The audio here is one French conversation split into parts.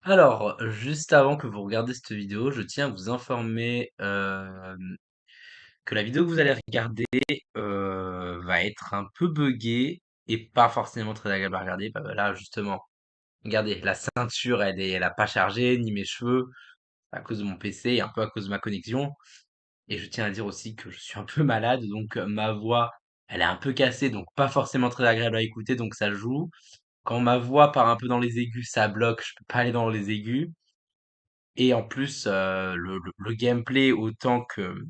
Alors, juste avant que vous regardiez cette vidéo, je tiens à vous informer que la vidéo que vous allez regarder va être un peu buggée et pas forcément très agréable à regarder. Bah, là, justement, regardez, la ceinture, elle a pas chargé, ni mes cheveux, à cause de mon PC et un peu à cause de ma connexion. Et je tiens à dire aussi que je suis un peu malade, donc ma voix, elle est un peu cassée, donc pas forcément très agréable à écouter, donc ça joue. Quand ma voix part un peu dans les aigus, ça bloque, je peux pas aller dans les aigus. Et en plus, le gameplay autant que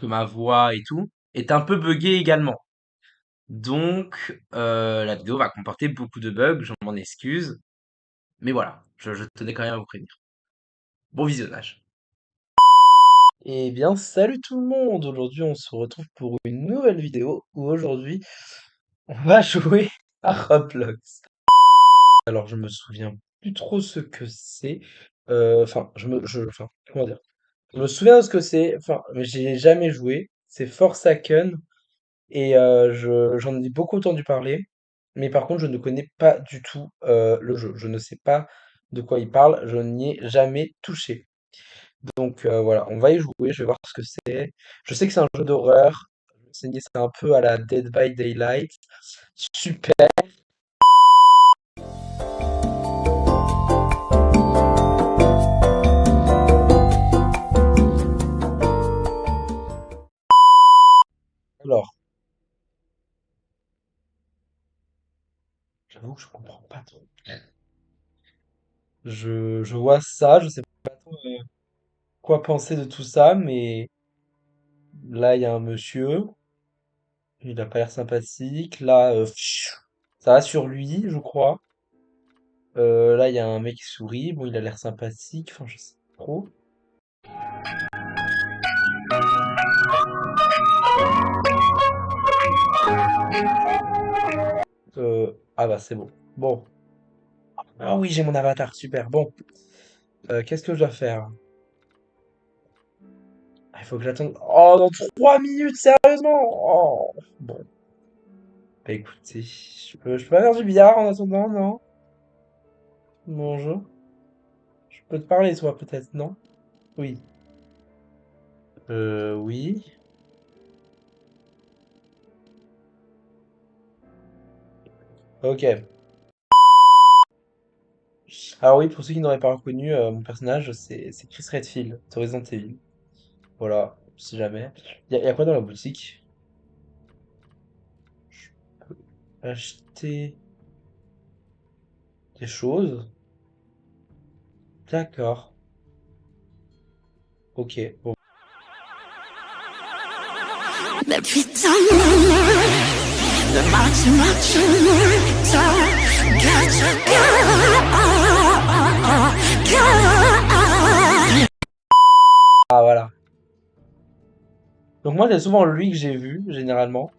ma voix et tout, est un peu buggé également. Donc, la vidéo va comporter beaucoup de bugs, je m'en excuse. Mais voilà, je tenais quand même à vous prévenir. Bon visionnage. Eh bien, salut tout le monde! Aujourd'hui, on se retrouve pour une nouvelle vidéo où aujourd'hui, on va jouer à Roblox. Alors, je me souviens plus trop ce que c'est. Enfin, comment dire? Je me souviens de ce que c'est, enfin, mais j'ai jamais joué. C'est Forsaken et j'en ai beaucoup entendu parler. Mais par contre, je ne connais pas du tout le jeu. Je ne sais pas de quoi il parle. Je n'y ai jamais touché. Donc voilà, on va y jouer, je vais voir ce que c'est. Je sais que c'est un jeu d'horreur. C'est un peu à la Dead by Daylight. Super. Alors, j'avoue que je comprends pas trop. Je vois ça, je sais pas trop quoi penser de tout ça, mais là, il y a un monsieur. Il a pas l'air sympathique. Là, ça va sur lui, je crois. Là, il y a un mec qui sourit. Bon, il a l'air sympathique. Enfin, je sais pas trop. Ah bah, c'est bon. Bon. Ah oui, j'ai mon avatar, super. Bon. Qu'est-ce que je dois faire? Ah, il faut que j'attende. Oh, dans 3 minutes, sérieusement? Oh. Bon, bah écoutez, je peux pas faire du billard en attendant, non? Bonjour. Je peux te parler, toi, peut-être, non? Oui. Oui. Ok. Alors oui, pour ceux qui n'auraient pas reconnu, mon personnage, c'est Chris Redfield, de Resident Evil. Voilà, si jamais. Y a quoi dans la boutique? Acheter des choses? D'accord. Ok, bon. Depuis tant de match, Ah, voilà. Donc moi, c'est souvent lui que j'ai vu, généralement.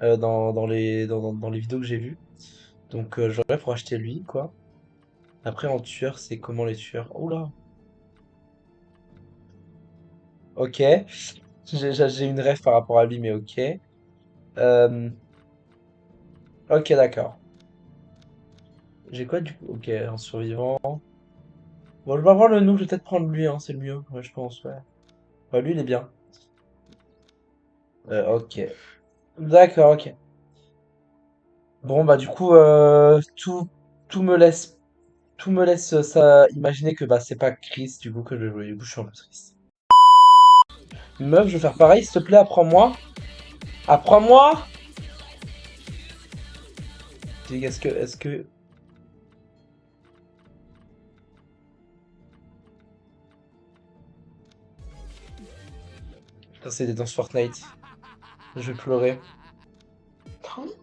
Dans les vidéos que j'ai vues. Donc j'aurais pour acheter lui, quoi. Après en tueur, c'est comment les tueurs? Oula. Ok. J'ai une rêve par rapport à lui, mais ok. Euh, ok, d'accord. J'ai quoi du coup? Ok, un survivant. Bon, je vais avoir le nous, je vais peut-être prendre lui, hein, c'est le mieux. Ouais, je pense, ouais. Ouais, lui, il est bien. Ok. D'accord, ok. Bon, bah du coup, tout me laisse, tout me laisse ça imaginer que bah c'est pas Chris, du coup, que je vais jouer. Du coup, je suis un peu triste. Meuf, je vais faire pareil, s'il te plaît, apprends-moi. Apprends-moi! Est-ce que... Putain, c'est des danses Fortnite. Je vais pleurer.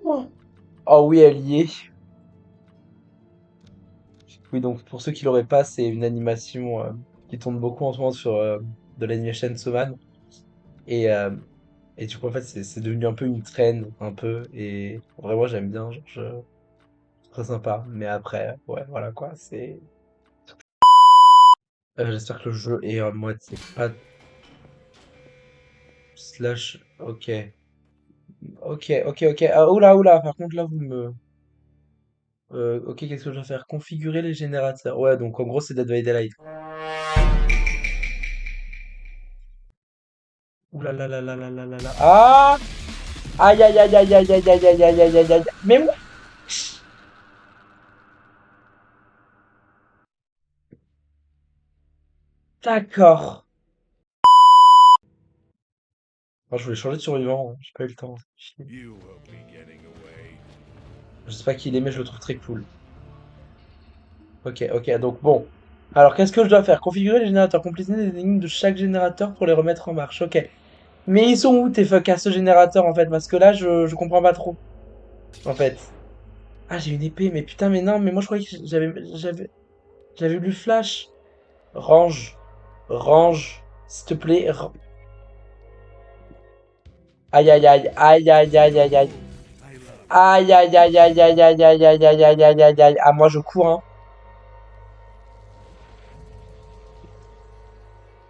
Oh oh oui, elle y est. Oui, donc pour ceux qui l'auraient pas, c'est une animation qui tourne beaucoup en ce moment sur de l'animation Soman. Et, euh, et du coup, en fait, c'est devenu un peu une trend, un peu. Et vraiment, j'aime bien. Genre, c'est très sympa. Mais après, ouais, voilà quoi. J'espère que le jeu est en mode, c'est pas slash. Ok. Ok, ok, ok. Ah, oula, oula. Par contre, là, vous me. Ok, qu'est-ce que je dois faire? Configurer les générateurs. Ouais, donc en gros, c'est Dead by Daylight. Ouh là là là là là là là là. Ah! Aïe aïe aïe aïe aïe aïe aïe aïe aïe aïe aïe aïe. Mais moi. D'accord. Moi, je voulais changer de survivant, hein. J'ai pas eu le temps. Chier. Je sais pas qui il est, mais je le trouve très cool. Ok, ok, donc bon. Alors, qu'est-ce que je dois faire? Configurer les générateurs, compléter les énigmes de chaque générateur pour les remettre en marche. Ok. Mais ils sont où tes fuck à ce générateur en fait? Parce que là, je comprends pas trop. En fait. Ah, j'ai une épée, mais putain, mais non, mais moi je croyais que j'avais lu Flash. Range. Range. S'il te plaît. Aïe aïe aïe. Aïe aïe aïe aïe aïe. Aïe aïe aïe aïe aïe aïe aïe aïe aïe aïe aïe aïe aïe. Ah, moi je cours, hein.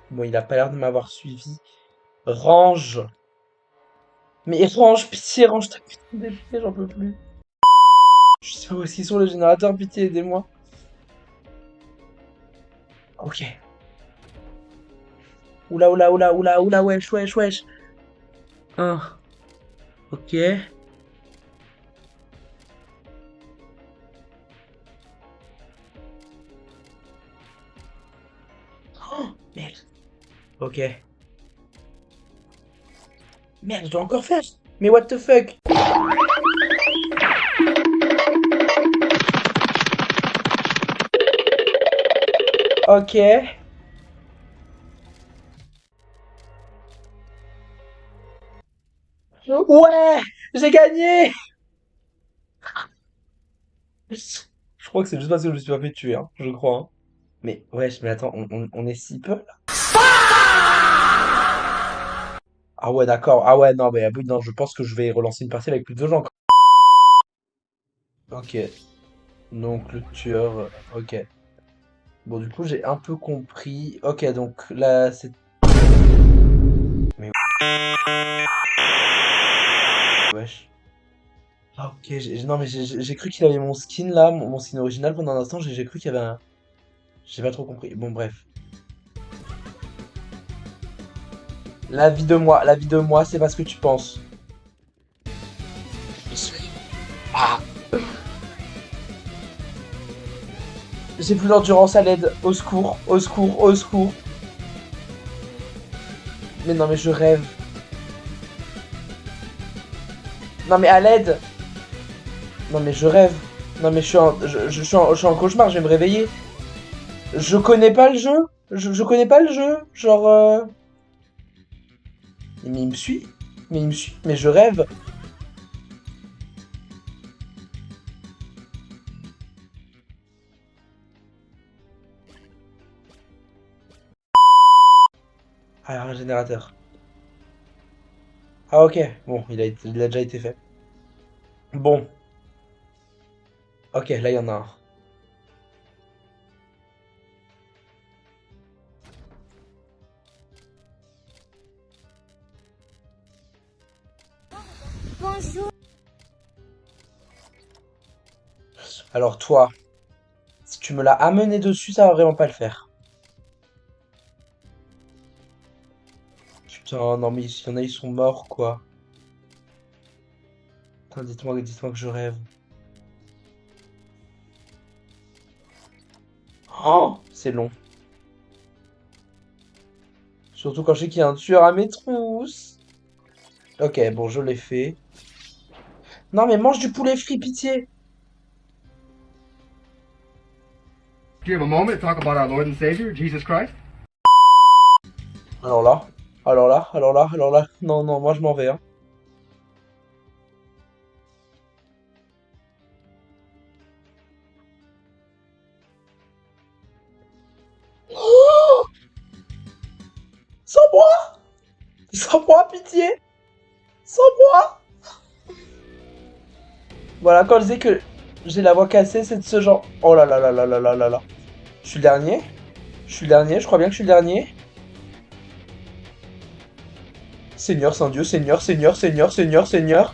Bon, il a pas l'air de m'avoir suivi. Range. Mais range, pitié, range ta putain d'épée, j'en peux plus. Je sais pas où est-ce qu'ils sont les générateurs, pitié, aidez-moi. Ok. Oula, oula, oula, oula, oula, wesh, wesh, wesh. Ok. Oh, merde. Ok. Merde, je dois encore faire. Mais what the fuck? Ok. Ouais! J'ai gagné! Je crois que c'est juste parce que je me suis pas fait tuer, hein. Je crois, hein. Mais, wesh, mais attends, on est si peu, là? Ah ouais, d'accord. Ah ouais, non, mais oui, non, je pense que je vais relancer une partie avec plus de gens. Ok. Donc, le tueur. Ok. Bon, du coup, j'ai un peu compris. Ok, donc là, c'est. Mais wesh. Ah, ok, non, mais j'ai cru qu'il avait mon skin là, mon skin original pendant un instant. J'ai cru qu'il y avait un. J'ai pas trop compris. Bon, bref. La vie de moi, c'est pas ce que tu penses. Ah! J'ai plus d'endurance à l'aide. Au secours, au secours, au secours. Mais non, mais je rêve. Non, mais à l'aide. Non, mais je rêve. Non, mais je suis en cauchemar, je vais me réveiller. Je connais pas le jeu. Je connais pas le jeu. Genre. Mais il me suit. Mais il me suit. Mais je rêve. Ah, un générateur. Ah, ok. Bon, il a déjà été fait. Bon. Ok, là, il y en a un. Bonjour. Alors, toi, si tu me l'as amené dessus, ça va vraiment pas le faire. Putain, non, mais il y en a, ils sont morts, quoi. Putain, dites-moi que je rêve. Oh, c'est long. Surtout quand je sais qu'il y a un tueur à mes trousses. Ok, bon, je l'ai fait. Non, mais mange du poulet frit, pitié. Do you have a moment to talk about our Lord and Savior, Jesus Christ? Alors là, alors là, alors là, alors là. Non, non, moi je m'en vais, hein. Oh, sans moi! Sans moi, pitié! Sans moi! Voilà, quand je dis que j'ai la voix cassée, c'est de ce genre. Oh là là là là là là là là. Je suis le dernier. Je suis le dernier, je crois bien que je suis le dernier. Seigneur, Saint-Dieu, Seigneur, Seigneur, Seigneur, Seigneur, Seigneur.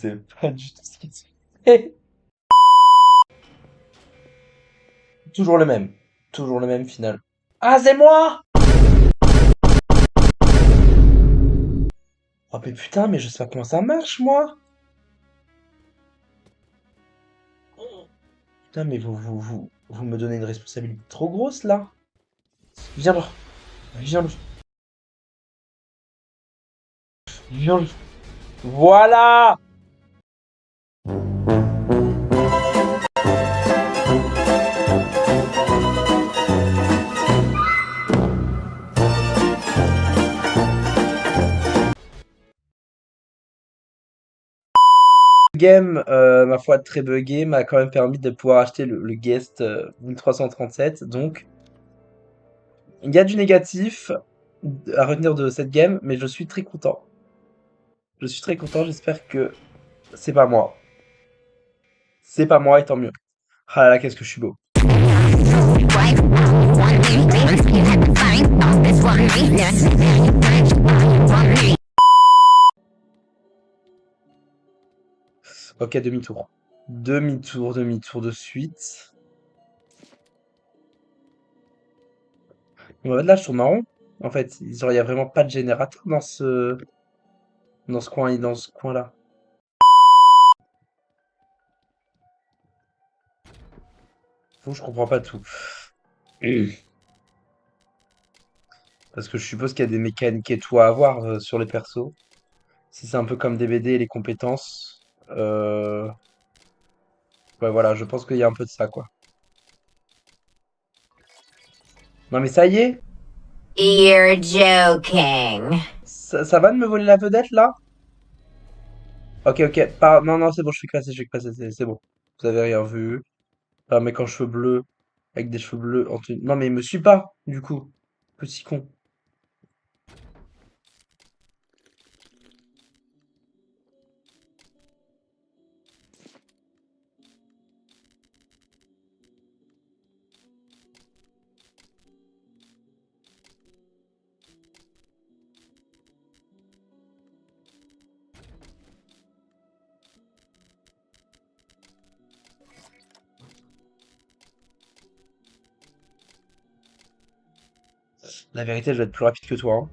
sais pas du tout ce qui se fait. Toujours le même. Toujours le même final. Ah, c'est moi! Oh, mais putain, mais je sais pas comment ça marche, moi! Putain, mais vous me donnez une responsabilité trop grosse, là. Viens là. Viens là. Viens là. Voilà! Game, ma foi, très buggé, m'a quand même permis de pouvoir acheter le guest 1337. Donc, il y a du négatif à retenir de cette game, mais je suis très content. Je suis très content, j'espère que c'est pas moi. C'est pas moi, et tant mieux. Ah là là, qu'est-ce que je suis beau. Ok, demi-tour. Demi-tour, demi-tour de suite. En fait, là, je tourne marrond. En fait, il y a vraiment pas de générateur dans ce coin, dans ce coin-là. Faut, je comprends pas tout. Parce que je suppose qu'il y a des mécaniques et tout à avoir sur les persos. Si c'est un peu comme DBD et les compétences. Ouais, voilà, je pense qu'il y a un peu de ça, quoi. Non, mais ça y est! You're joking. Ça va de me voler la vedette, là? Ok, ok. Non, non, c'est bon, je suis classé, c'est bon. Vous avez rien vu. Un mec en cheveux bleus, avec des cheveux bleus. Non, mais il me suit pas, du coup. Petit con. La vérité, je vais être plus rapide que toi, hein.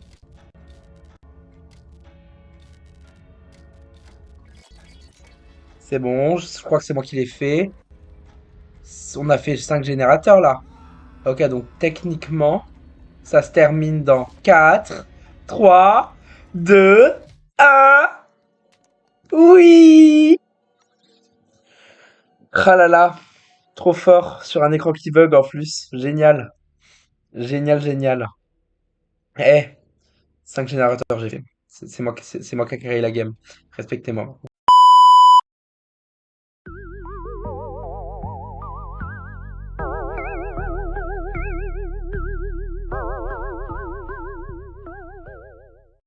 C'est bon, je crois que c'est moi qui l'ai fait. On a fait 5 générateurs, là. Ok, donc techniquement, ça se termine dans 4, 3, 2, 1. Oui! Ah là là, trop fort sur un écran qui bug en plus. Génial. Génial, génial. Eh, 5 générateurs j'ai fait. C'est moi qui ai créé la game. Respectez-moi.